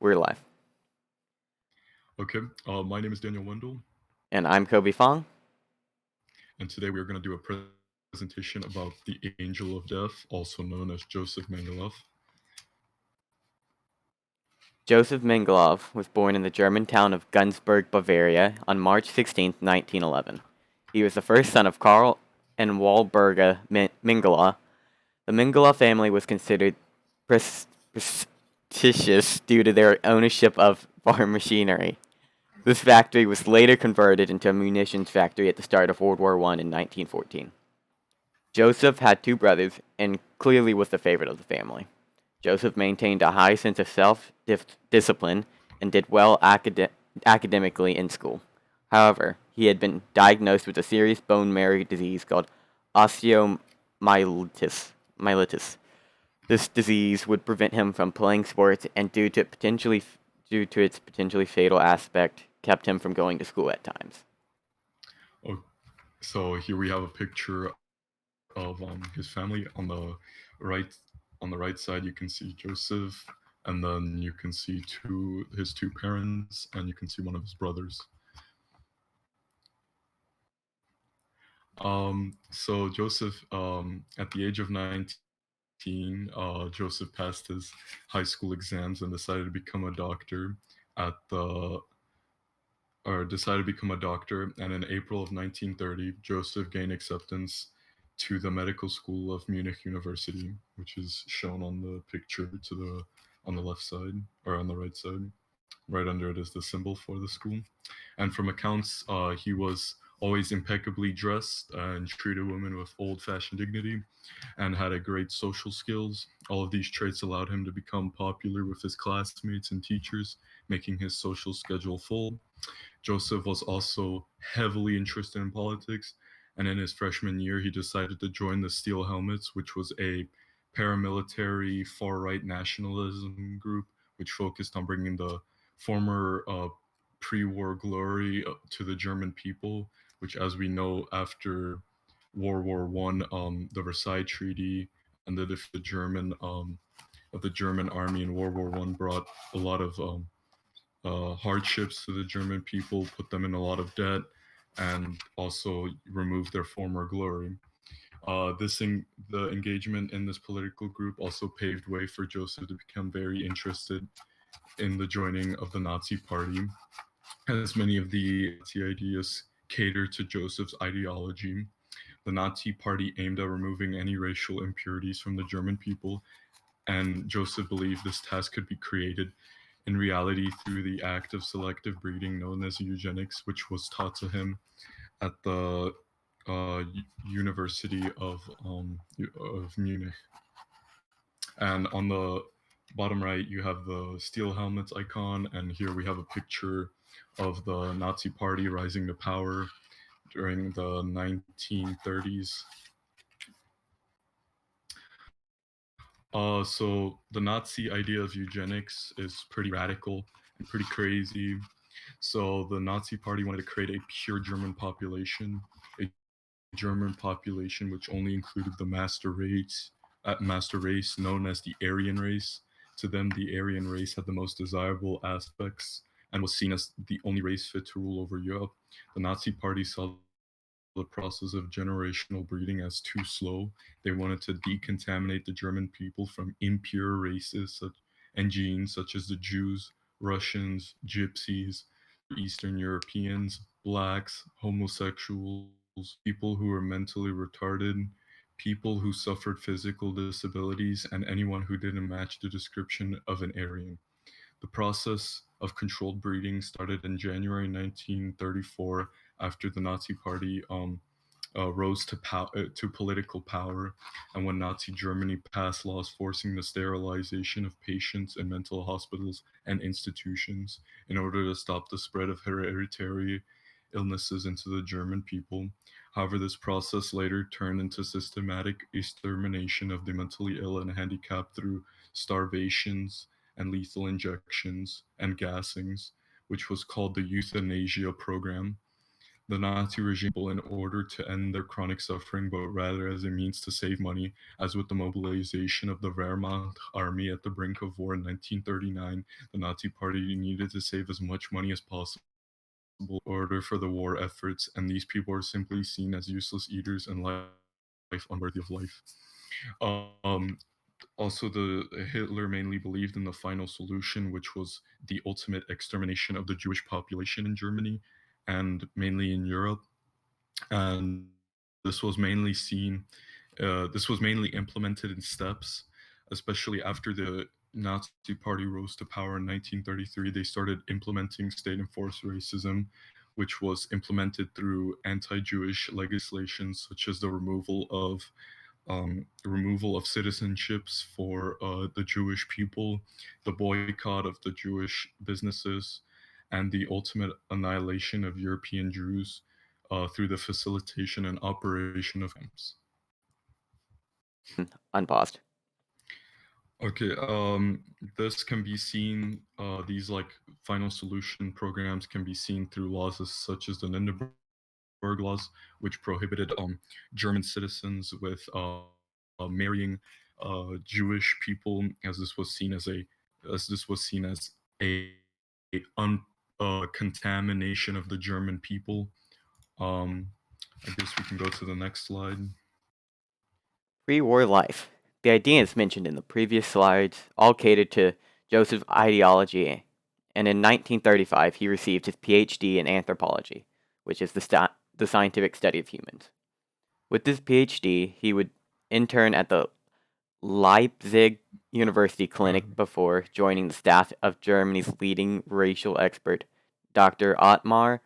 We're live. Okay, my name is Daniel Wendl, And I'm Koby Fong. and today we are going to do a presentation about the Angel of Death, also known as Josef Mengele. Josef Mengele was born in the German town of Günzburg, Bavaria on March 16, 1911. He was the first son of Karl and Walburga Mengele. The Mengele family was considered prestigious due to their ownership of farm machinery. This factory was later converted into a munitions factory at the start of World War I in 1914. Joseph had two brothers and clearly was the favorite of the family. Joseph maintained a high sense of self-discipline and did well academically in school. However, he had been diagnosed with a serious bone marrow disease called osteomyelitis. This disease would prevent him from playing sports, and due to its potentially fatal aspect, kept him from going to school at times. Oh, so here we have a picture of his family. Right on the right side, you can see Joseph, and then you can see his two parents, and you can see one of his brothers. So Joseph, at the age of 19, Joseph passed his high school exams and decided to become a doctor at the or decided to become a doctor. And in April of 1930, Joseph gained acceptance to the medical school of Munich University, which is shown on the picture on the left side or on the right side. Right under it is the symbol for the school. And from accounts, he was always impeccably dressed and treated women with old-fashioned dignity and had a great social skills. All of these traits allowed him to become popular with his classmates and teachers, making his social schedule full. Joseph was also heavily interested in politics, and in his freshman year, he decided to join the Steel Helmets, which was a paramilitary far right nationalism group which focused on bringing the former pre war glory to the German people, which, as we know, after World War One, the Versailles Treaty and the defeat of the German army in World War One brought a lot of hardships to the German people, put them in a lot of debt, and also removed their former glory. The engagement in this political group also paved way for Joseph to become very interested in the joining of the Nazi Party, as many of the Nazi ideas cater to Joseph's ideology. The Nazi Party aimed at removing any racial impurities from the German people, and Joseph believed this task could be created in reality through the act of selective breeding known as eugenics, which was taught to him at the University of Munich. And on the bottom right, you have the steel helmets icon, and here we have a picture of the Nazi Party rising to power during the 1930s. So the Nazi idea of eugenics is pretty radical and pretty crazy. So the Nazi Party wanted to create a pure German population, a German population which only included the master race known as the Aryan race. To them, the Aryan race had the most desirable aspects and was seen as the only race fit to rule over Europe. The Nazi Party saw the process of generational breeding as too slow. They wanted to decontaminate the German people from impure races and genes such as the Jews, Russians, Gypsies, Eastern Europeans, blacks, homosexuals, people who were mentally retarded, people who suffered physical disabilities, and anyone who didn't match the description of an Aryan. The process of controlled breeding started in January 1934 after the Nazi Party rose to political power, and when Nazi Germany passed laws forcing the sterilization of patients in mental hospitals and institutions in order to stop the spread of hereditary illnesses into the German people. However, this process later turned into systematic extermination of the mentally ill and handicapped through starvations and lethal injections and gassings, which was called the euthanasia program. the Nazi regime in order to end their chronic suffering, but rather as a means to save money, as with the mobilization of the Wehrmacht army at the brink of war in 1939. The Nazi Party needed to save as much money as possible in order for the war efforts, and these people are simply seen as useless eaters and life unworthy of life. Um, Also, the Hitler mainly believed in the final solution, which was the ultimate extermination of the Jewish population in Germany and mainly in Europe. And this was mainly implemented in steps, especially after the Nazi Party rose to power in 1933. They started implementing state-enforced racism, which was implemented through anti-Jewish legislation, such as the removal of citizenships for the Jewish people, the boycott of the Jewish businesses, and the ultimate annihilation of European Jews through the facilitation and operation of camps. Unpaused. Okay, this can be seen. These like final solution programs can be seen through laws such as the Nuremberg laws, which prohibited German citizens with marrying Jewish people, as this was seen as a contamination of the German people. Um, I guess we can go to the next slide. Pre-war life. The ideas mentioned in the previous slides all catered to Joseph's ideology, and in 1935 he received his PhD in anthropology, which is the scientific study of humans. With this PhD, he would intern at the Leipzig University Clinic before joining the staff of Germany's leading racial expert, Dr. Ottmar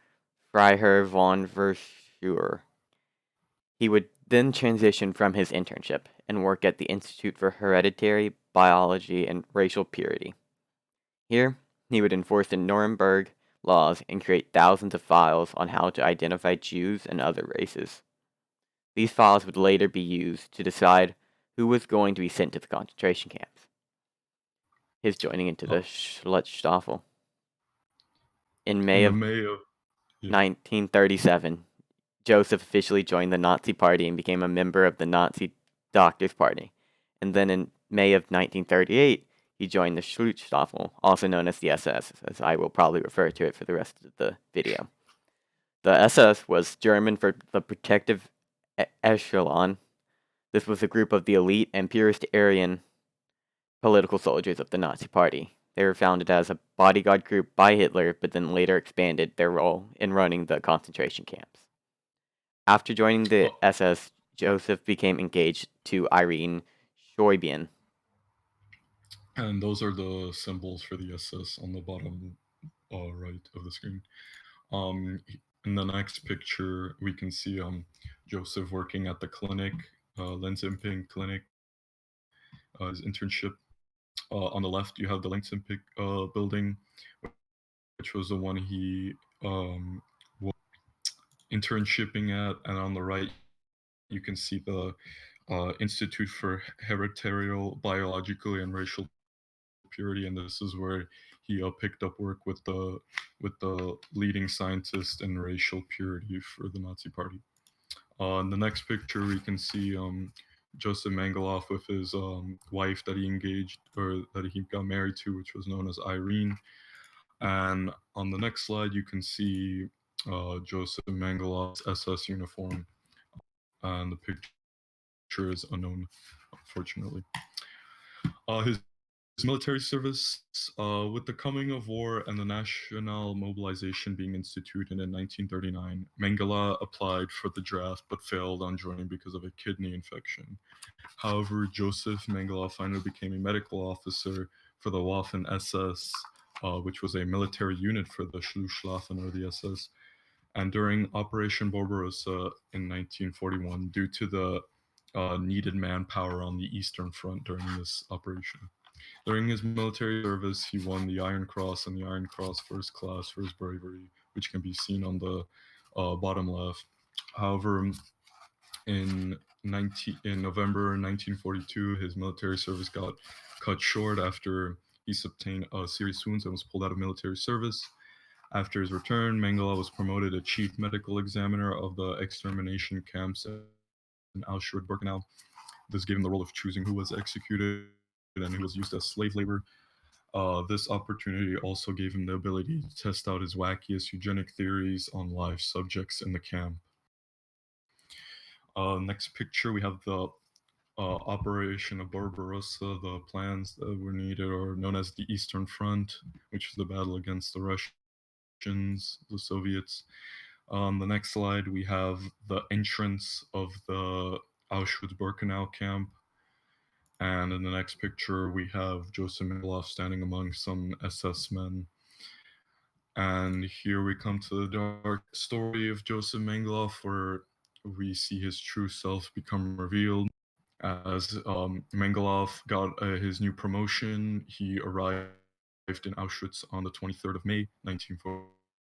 Freiherr von Verschuer. He would then transition from his internship and work at the Institute for Hereditary Biology and Racial Purity. Here, he would enforce the Nuremberg laws and create thousands of files on how to identify Jews and other races. These files would later be used to decide who was going to be sent to the concentration camps. His joining into the Schutzstaffel. In May In the of May of 1937, Joseph officially joined the Nazi Party and became a member of the Nazi Doctors Party. And then in May of 1938, he joined the Schutzstaffel, also known as the SS, as I will probably refer to it for the rest of the video. The SS was German for the Protective Echelon. This was a group of the elite and purest Aryan political soldiers of the Nazi Party. They were founded as a bodyguard group by Hitler, but then later expanded their role in running the concentration camps. After joining the SS, Joseph became engaged to Irene Scheuben. And those are the symbols for the SS on the bottom right of the screen. Um, in the next picture, we can see Joseph working at the clinic, Lenzimping Clinic, his internship. On the left, you have the Lenzimping building, which was the one he was internshipping at, and on the right, you can see the Institute for Hereditary, Biological, and Racial Purity, and this is where he picked up work with the leading scientist in racial purity for the Nazi Party. In the next picture, we can see Josef Mengele with his wife that he engaged or that he got married to, which was known as Irene. And on the next slide, you can see Josef Mengele's SS uniform, and the picture is unknown, unfortunately. His military service, with the coming of war and the national mobilization being instituted in 1939, Mengele applied for the draft but failed on joining because of a kidney infection. However, Josef Mengele finally became a medical officer for the Waffen SS, which was a military unit for the Schutzstaffel or the SS. And during Operation Barbarossa in 1941, due to the needed manpower on the Eastern Front during this operation. During his military service, he won the Iron Cross and the Iron Cross First Class for his bravery, which can be seen on the bottom left. However, in November 1942, his military service got cut short after he sustained serious wounds and was pulled out of military service. After his return, Mengele was promoted to chief medical examiner of the extermination camps in Auschwitz-Birkenau. This gave him the role of choosing who was executed and who was used as slave labor. This opportunity also gave him the ability to test out his wackiest eugenic theories on live subjects in the camp. Next picture, we have the Operation of Barbarossa. The plans that were needed are known as the Eastern Front, which is the battle against the Russians, the Soviets. On the next slide, we have the entrance of the Auschwitz-Birkenau camp. And in the next picture, we have Josef Mengele standing among some SS men. And here we come to the dark story of Josef Mengele, where we see his true self become revealed. As Mengelov got his new promotion, he arrived in Auschwitz on the 23rd of May, 1940,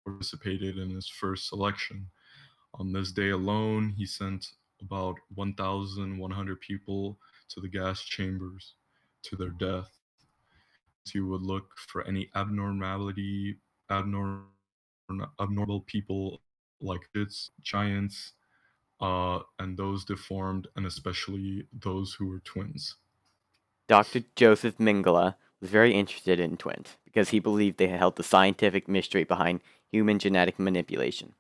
participated in his first selection. On this day alone, he sent about 1,100 people to the gas chambers to their death. He would look for any abnormal people like midgets, giants, and those deformed, and especially those who were twins. Dr. Josef Mengele was very interested in twins because he believed they held the scientific mystery behind human genetic manipulation.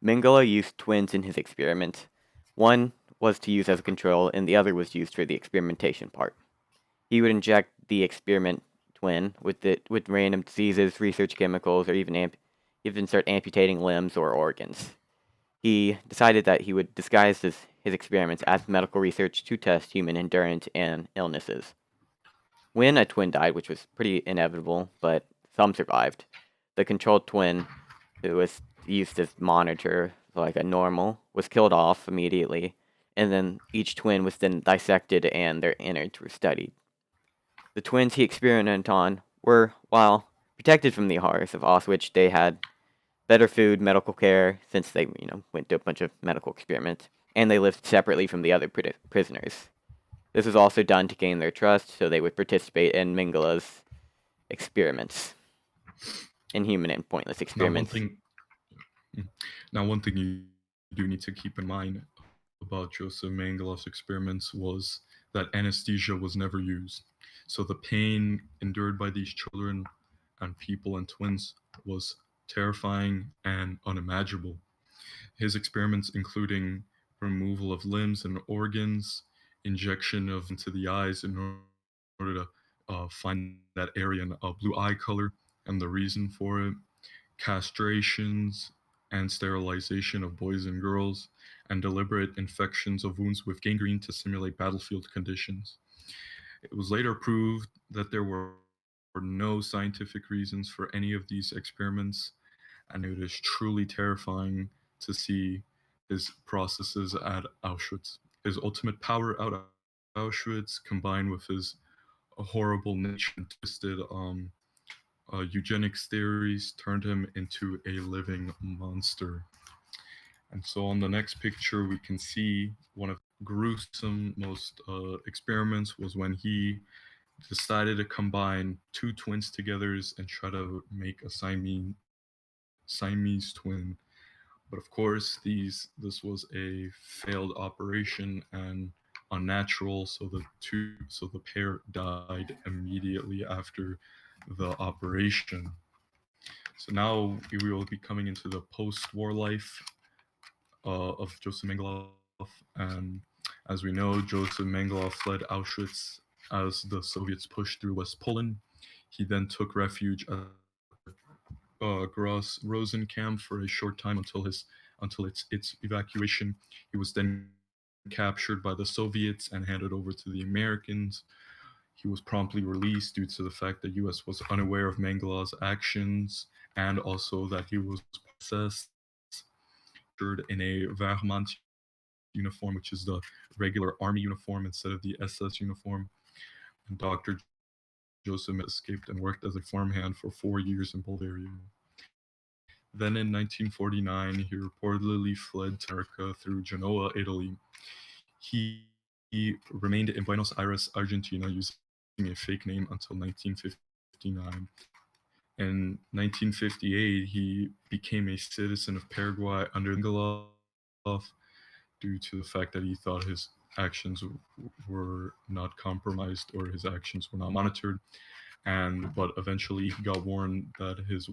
Mengele used twins in his experiments. One was to use as a control, and the other was used for the experimentation part. He would inject the experiment twin with random diseases, research chemicals, or even start amputating limbs or organs. He decided that he would disguise his experiments as medical research to test human endurance and illnesses. When a twin died, which was pretty inevitable, but some survived, the controlled twin, who was used as monitor like a normal, was killed off immediately, and then each twin was then dissected and their innards were studied. The twins he experimented on were, while protected from the horrors of Auschwitz, they had better food, medical care, since they, went to a bunch of medical experiments, and they lived separately from the other prisoners. This was also done to gain their trust, so they would participate in Mengele's experiments, inhuman and pointless Now, one experiments. thing, now, one thing you do need to keep in mind about Joseph Mengelev's experiments was that anesthesia was never used. So the pain endured by these children and people and twins was terrifying and unimaginable. His experiments, including removal of limbs and organs, injection of into the eyes in order to find that area in blue eye color and the reason for it, castrations and sterilization of boys and girls, and deliberate infections of wounds with gangrene to simulate battlefield conditions. It was later proved that there were no scientific reasons for any of these experiments, and it is truly terrifying to see his processes at Auschwitz. His ultimate power at Auschwitz, combined with his horrible nature and twisted eugenics theories, turned him into a living monster. And so on the next picture, we can see one of gruesome most experiments was when he decided to combine two twins together and try to make a Siamese twin. But of course, this was a failed operation and unnatural. So the pair died immediately after the operation. So now we will be coming into the post-war life of Joseph Mengele, and as we know, Joseph Mengele fled Auschwitz as the Soviets pushed through West Poland. He then took refuge at the Gross Rosen camp for a short time until its evacuation. He was then captured by the Soviets and handed over to the Americans. He was promptly released due to the fact that U.S. was unaware of Mengele's actions and also that he was part of the SS. He was captured in a Wehrmacht uniform, which is the regular army uniform instead of the SS uniform. And Dr. Joseph Mengele escaped and worked as a farmhand for 4 years in Bulgaria. Then in 1949, he reportedly fled to America through Genoa, Italy. He remained in Buenos Aires, Argentina, using a fake name until 1959. And in 1958, he became a citizen of Paraguay under Mengele due to the fact that he thought his actions were not compromised or his actions were not monitored. But eventually he got warned that his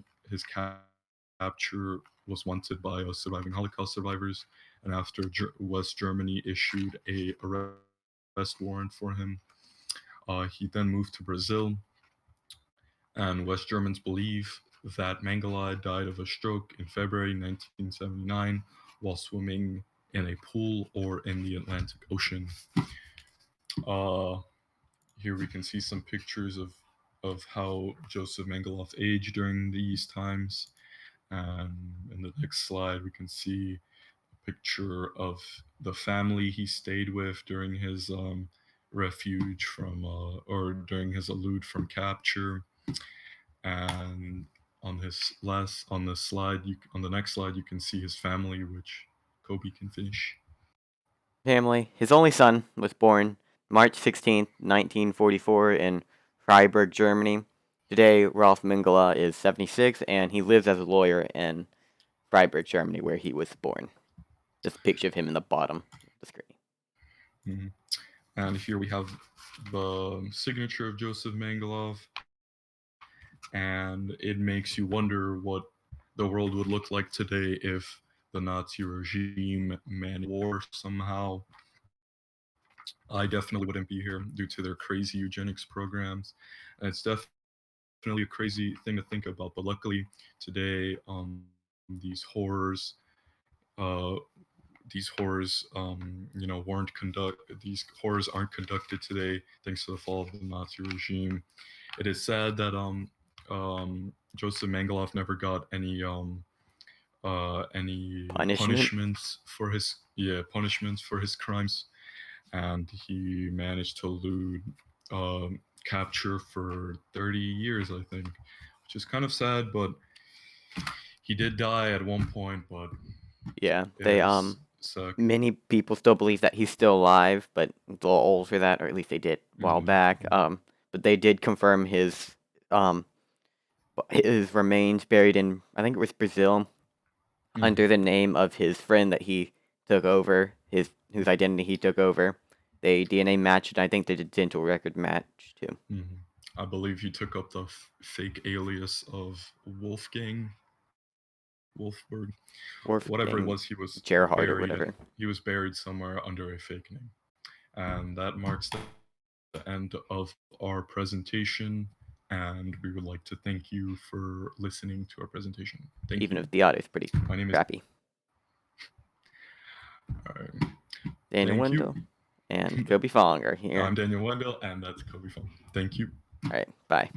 capture was wanted by surviving Holocaust survivors, and after West Germany issued a arrest warrant for him, he then moved to Brazil. And West Germans believe that Mengele died of a stroke in February 1979 while swimming in a pool or in the Atlantic Ocean. Uh, Here we can see some pictures of how Josef Mengele aged during these times. And in the next slide, we can see a picture of the family he stayed with during his refuge from, or during his elude from capture. And on the next slide, you can see his family, which Koby can finish. Family. His only son was born March 16th, 1944 in Freiburg, Germany. Today, Rolf Mengele is 76, and he lives as a lawyer in Freiburg, Germany, where he was born. Just a picture of him in the bottom of the screen. Mm-hmm. And here we have the signature of Josef Mengele, and it makes you wonder what the world would look like today if the Nazi regime managed war somehow. I definitely wouldn't be here due to their crazy eugenics programs, and it's definitely a crazy thing to think about. But luckily, today, uh, these horrors, these horrors aren't conducted today thanks to the fall of the Nazi regime. It is sad that Josef Mengele never got any Punishment? punishments for his crimes, and he managed to elude capture for 30 years, I think, which is kind of sad. But he did die at one point, but Yeah, it they is suck. many people still believe that he's still alive, but he's a little old for that, or at least they did a while back. But they did confirm his remains buried in, I think it was Brazil, under the name of his friend that he took over, whose identity he took over. They DNA matched, and I think they did dental record match too. I believe he took up the fake alias of Wolfberg, whatever it Wolfgang was. He was Gerhard or buried. whatever. He was buried somewhere under a fake name, and that marks the end of our presentation. And we would like to thank you for listening to our presentation. Thank Even you. if the audio is pretty My name is. crappy. Daniel Thank you. Wendl and Koby Fong are here. I'm Daniel Wendl, and that's Koby Fong. Thank you. All right, bye.